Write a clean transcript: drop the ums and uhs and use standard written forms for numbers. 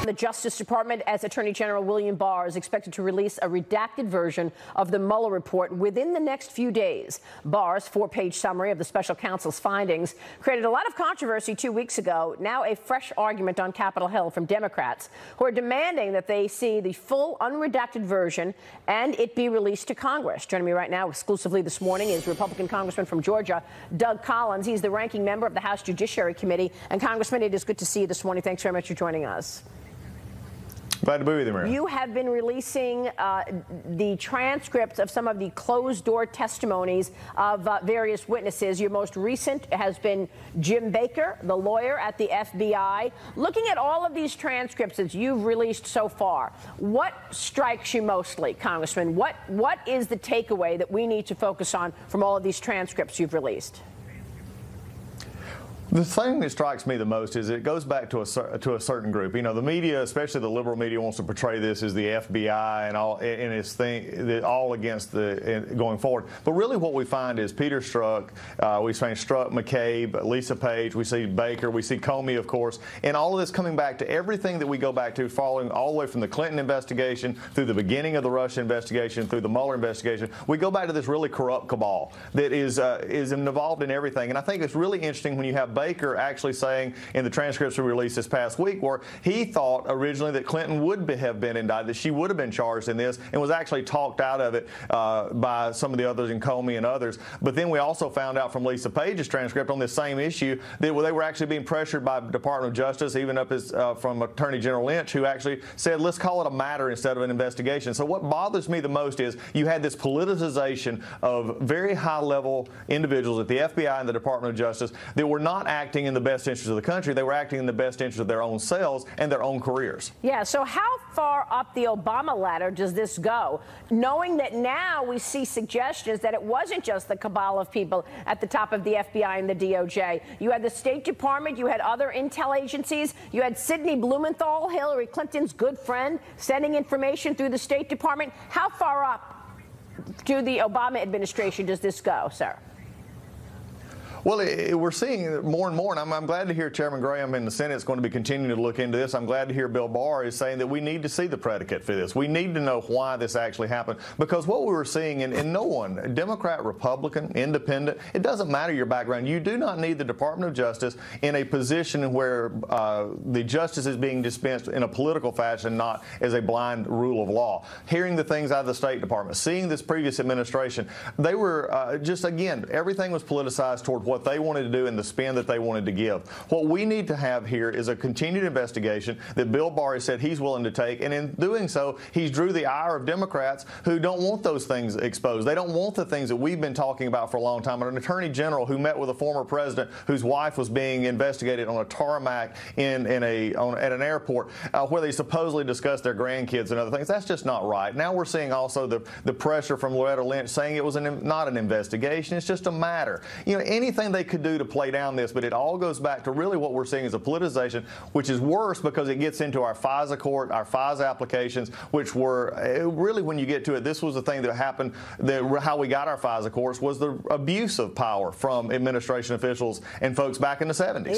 The Justice Department, as Attorney General William Barr is expected to release a redacted version of the Mueller report within the next few days. Barr's four-page summary of the special counsel's findings created a lot of controversy 2 weeks ago. Now a fresh argument on Capitol Hill from Democrats who are demanding that they see the full unredacted version and it be released to Congress. Joining me right now exclusively this morning is Republican Congressman from Georgia, Doug Collins. He's the ranking member of the House Judiciary Committee. And Congressman, it is good to see you this morning. Thanks very much for joining us. Glad to be with you, Maria. You have been releasing the transcripts of some of the closed-door testimonies of various witnesses. Your most recent has been Jim Baker, the lawyer at the FBI. Looking at all of these transcripts that you've released so far, what strikes you mostly, Congressman? What is the takeaway that we need to focus on from all of these transcripts you've released? The thing that strikes me the most is it goes back to a certain group. You know, the media, especially the liberal media, wants to portray this as the FBI and all in its thing, all against the going forward. But really, what we find is Peter Strzok, we find Strzok, McCabe, Lisa Page, we see Baker, we see Comey, of course, and all of this coming back to everything that we go back to, following all the way from the Clinton investigation through the beginning of the Russia investigation through the Mueller investigation. We go back to this really corrupt cabal that is involved in everything, and I think it's really interesting when you have Baker actually saying in the transcripts we released this past week where he thought originally that Clinton would have been indicted, that she would have been charged in this, and was actually talked out of it by some of the others in Comey and others. But then we also found out from Lisa Page's transcript on this same issue that they were actually being pressured by the Department of Justice, even up as from Attorney General Lynch, who actually said, let's call it a matter instead of an investigation. So what bothers me the most is you had this politicization of very high-level individuals at the FBI and the Department of Justice that were not acting in the best interest of the country. They were acting in the best interest of their own selves and their own careers. Yeah, so how far up the Obama ladder does this go, knowing that now we see suggestions that it wasn't just the cabal of people at the top of the FBI and the DOJ. You had the State Department, you had other intel agencies, you had Sidney Blumenthal, Hillary Clinton's good friend, sending information through the State Department. How far up to the Obama administration does this go, sir? Well, we're seeing more and more, and I'm glad to hear Chairman Graham in the Senate is going to be continuing to look into this. I'm glad to hear Bill Barr is saying that we need to see the predicate for this. We need to know why this actually happened, because what we were seeing, and no one, Democrat, Republican, Independent, it doesn't matter your background. You do not need the Department of Justice in a position where the justice is being dispensed in a political fashion, not as a blind rule of law. Hearing the things out of the State Department, seeing this previous administration, they were just, again, everything was politicized toward what they wanted to do and the spin that they wanted to give. What we need to have here is a continued investigation that Bill Barr has said he's willing to take, and in doing so, he's drew the ire of Democrats who don't want those things exposed. They don't want the things that we've been talking about for a long time. An attorney general who met with a former president whose wife was being investigated on a tarmac at an airport where they supposedly discussed their grandkids and other things. That's just not right. Now we're seeing also the pressure from Loretta Lynch saying it was not an investigation. It's just a matter. You know, anything they could do to play down this, but it all goes back to really what we're seeing as a politicization, which is worse because it gets into our FISA court, our FISA applications, which were really, when you get to it, this was the thing that happened, how we got our FISA courts was the abuse of power from administration officials and folks back in the 70s.